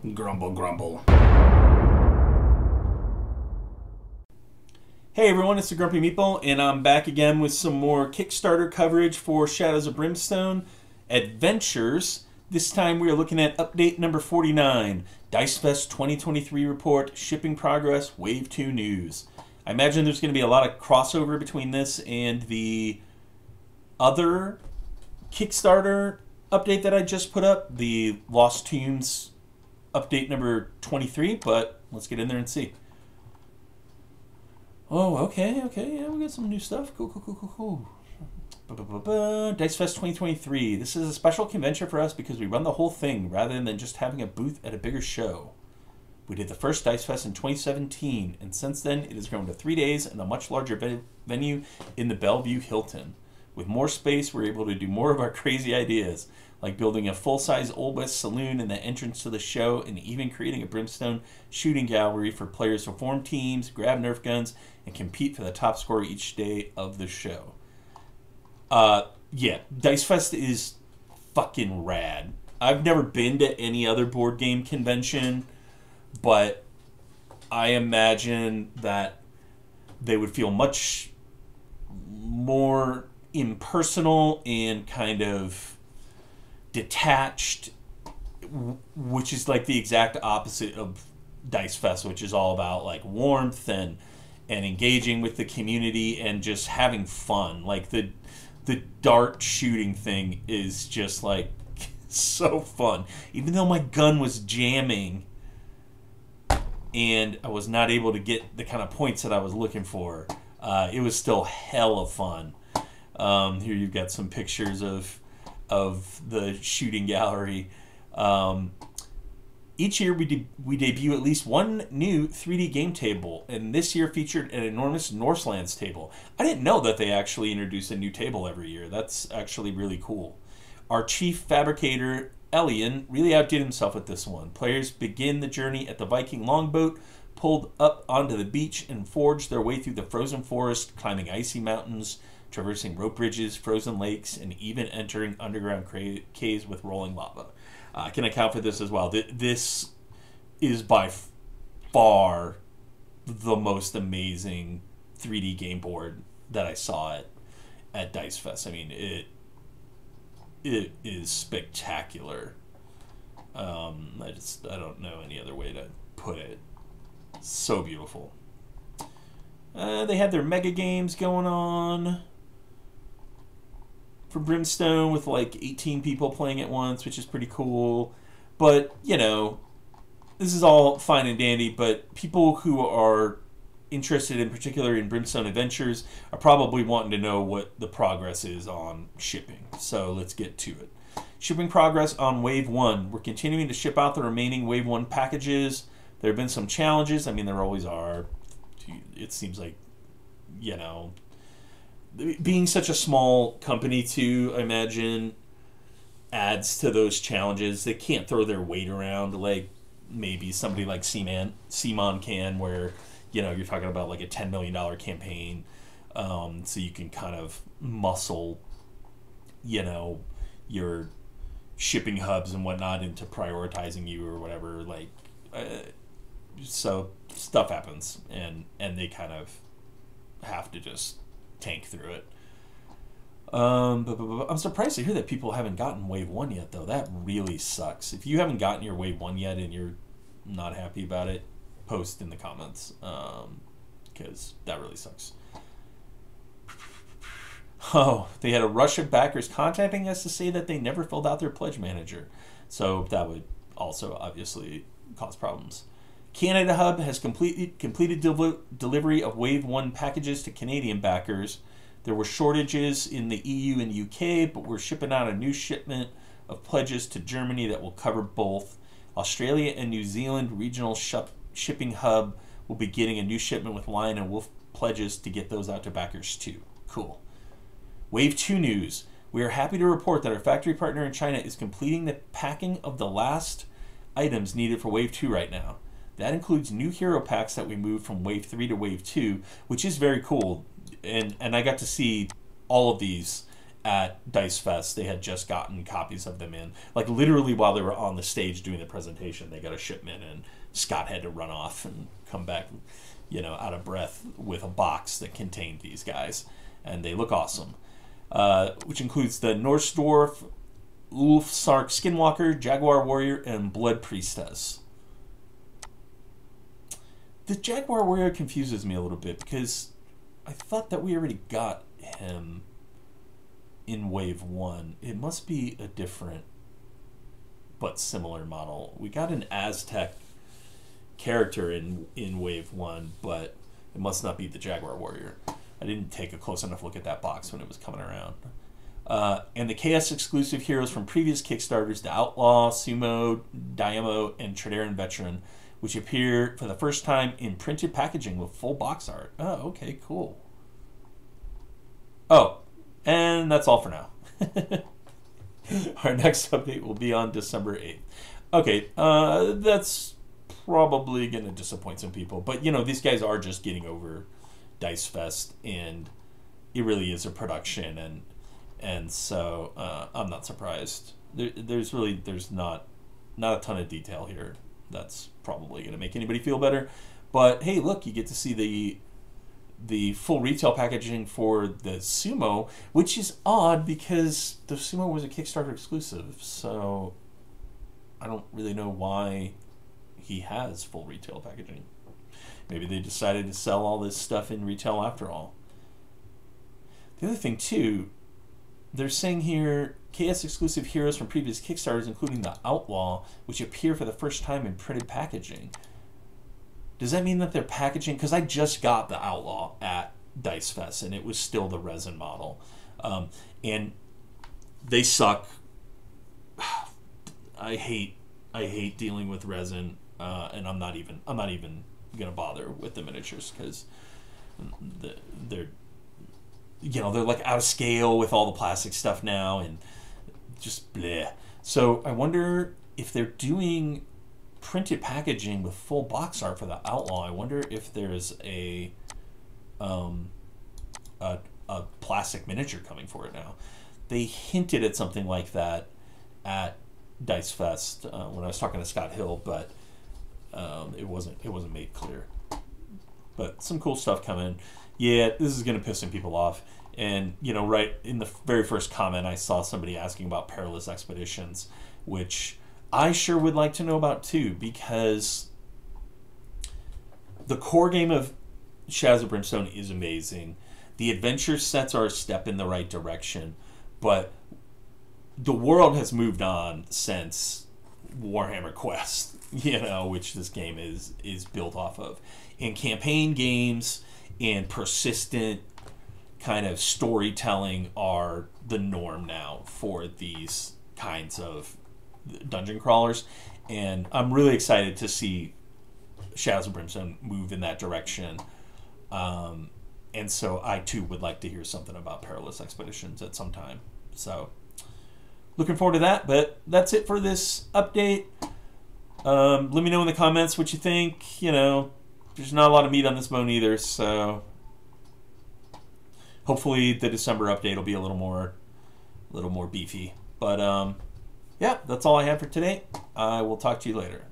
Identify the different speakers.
Speaker 1: Grumble, grumble. Hey everyone, it's the Grumpy Meatball, and I'm back again with some more Kickstarter coverage for Shadows of Brimstone Adventures. This time we are looking at update number 49, DiceFest 2023 report, shipping progress, Wave 2 news. I imagine there's going to be a lot of crossover between this and the other Kickstarter update that I just put up, the Lost Tunes update number 23, but let's get in there and see. Oh, okay, yeah, we got some new stuff. Cool. DiceFest 2023. This is a special convention for us because we run the whole thing rather than just having a booth at a bigger show. We did the first DiceFest in 2017, and since then it has grown to 3 days and a much larger venue in the Bellevue Hilton. With more space, we're able to do more of our crazy ideas, like building a full-size Old West saloon in the entrance to the show, and even creating a Brimstone shooting gallery for players to form teams, grab Nerf guns, and compete for the top score each day of the show. Yeah, DiceFest is fucking rad. I've never been to any other board game convention, but I imagine that they would feel much more impersonal and kind of detached, which is like the exact opposite of DiceFest, which is all about like warmth and engaging with the community and just having fun. Like the dart shooting thing is just like so fun. Even though my gun was jamming and I was not able to get the kind of points that I was looking for, it was still hella fun. Here you've got some pictures of the shooting gallery. Each year we debut at least one new 3D game table, and this year featured an enormous Norselands table. I didn't know that they actually introduce a new table every year. That's actually really cool. Our chief fabricator, Elian, really outdid himself with this one. Players begin the journey at the Viking longboat, pulled up onto the beach, and forged their way through the frozen forest, climbing icy mountains, traversing rope bridges, frozen lakes, and even entering underground caves with rolling lava. I can account for this as well. This is by far the most amazing 3D game board that I saw at DiceFest. I mean, it is spectacular. I don't know any other way to put it. So beautiful. They had their mega games going on for Brimstone with like 18 people playing at once, which is pretty cool. But, you know, this is all fine and dandy, but people who are interested in particular in Brimstone Adventures are probably wanting to know what the progress is on shipping. So let's get to it. Shipping progress on Wave 1. We're continuing to ship out the remaining Wave 1 packages. There have been some challenges. I mean, there always are. It seems like, you know, being such a small company too, I imagine, adds to those challenges. They can't throw their weight around like maybe somebody like Simon can, where, you know, you're talking about like a $10 million campaign, so you can kind of muscle, you know, your shipping hubs and whatnot into prioritizing you or whatever. Like, so stuff happens, and they kind of have to just tank through it. I'm surprised to hear that people haven't gotten Wave 1 yet, though. That really sucks. If you haven't gotten your Wave 1 yet and you're not happy about it, post in the comments, because that really sucks. Oh, they had a rush of backers contacting us to say that they never filled out their pledge manager, so that would also obviously cause problems. Canada Hub has completed delivery of Wave 1 packages to Canadian backers. There were shortages in the EU and UK, but we're shipping out a new shipment of pledges to Germany that will cover both. Australia and New Zealand regional shipping hub will be getting a new shipment with Lion and Wolf pledges to get those out to backers too. Cool. Wave 2 news. We are happy to report that our factory partner in China is completing the packing of the last items needed for Wave 2 right now. That includes new hero packs that we moved from Wave 3 to Wave 2, which is very cool. And I got to see all of these at Dice Fest. They had just gotten copies of them in. Like, literally while they were on the stage doing the presentation, they got a shipment, and Scott had to run off and come back, out of breath with a box that contained these guys. And they look awesome. Which includes the Norseldorf, Ulfsark Skinwalker, Jaguar Warrior, and Blood Priestess. The Jaguar Warrior confuses me a little bit because I thought that we already got him in Wave 1. It must be a different but similar model. We got an Aztec character in Wave 1, but it must not be the Jaguar Warrior. I didn't take a close enough look at that box when it was coming around. And the KS exclusive heroes from previous Kickstarters, the Outlaw, Sumo, Diamo, and Tredaran Veteran, which appear for the first time in printed packaging with full box art. Oh, okay, cool. Oh, and that's all for now. Our next update will be on December 8th. Okay, that's probably going to disappoint some people. But, these guys are just getting over Dice Fest, and it really is a production, and so I'm not surprised. There's not a ton of detail here that's probably going to make anybody feel better. But hey, look, you get to see the full retail packaging for the Sumo, which is odd because the Sumo was a Kickstarter exclusive, so I don't really know why he has full retail packaging. Maybe they decided to sell all this stuff in retail after all. The other thing too, they're saying here, KS exclusive heroes from previous Kickstarters, including the Outlaw, which appear for the first time in printed packaging. Does that mean that they're packaging? Because I just got the Outlaw at Dice Fest, and it was still the resin model, and they suck. I hate dealing with resin, and I'm not even gonna bother with the miniatures because they're like out of scale with all the plastic stuff now, and just bleh. So I wonder if they're doing printed packaging with full box art for the Outlaw. I wonder if there's a plastic miniature coming for it now. They hinted at something like that at Dice Fest when I was talking to Scott Hill, but it wasn't made clear. But some cool stuff coming. Yeah, this is going to piss some people off. And, right in the very first comment, I saw somebody asking about Perilous Expeditions, which I sure would like to know about too, because the core game of Shadows of Brimstone is amazing. The adventure sets are a step in the right direction, but the world has moved on since Warhammer Quest, which this game is built off of. And campaign games and persistent kind of storytelling are the norm now for these kinds of dungeon crawlers, and I'm really excited to see Shadows of Brimstone move in that direction. And so I too would like to hear something about Perilous Expeditions at some time. So looking forward to that. But that's it for this update. Let me know in the comments what you think. There's not a lot of meat on this bone either, so hopefully the December update will be a little more beefy. But yeah, that's all I have for today. I will talk to you later.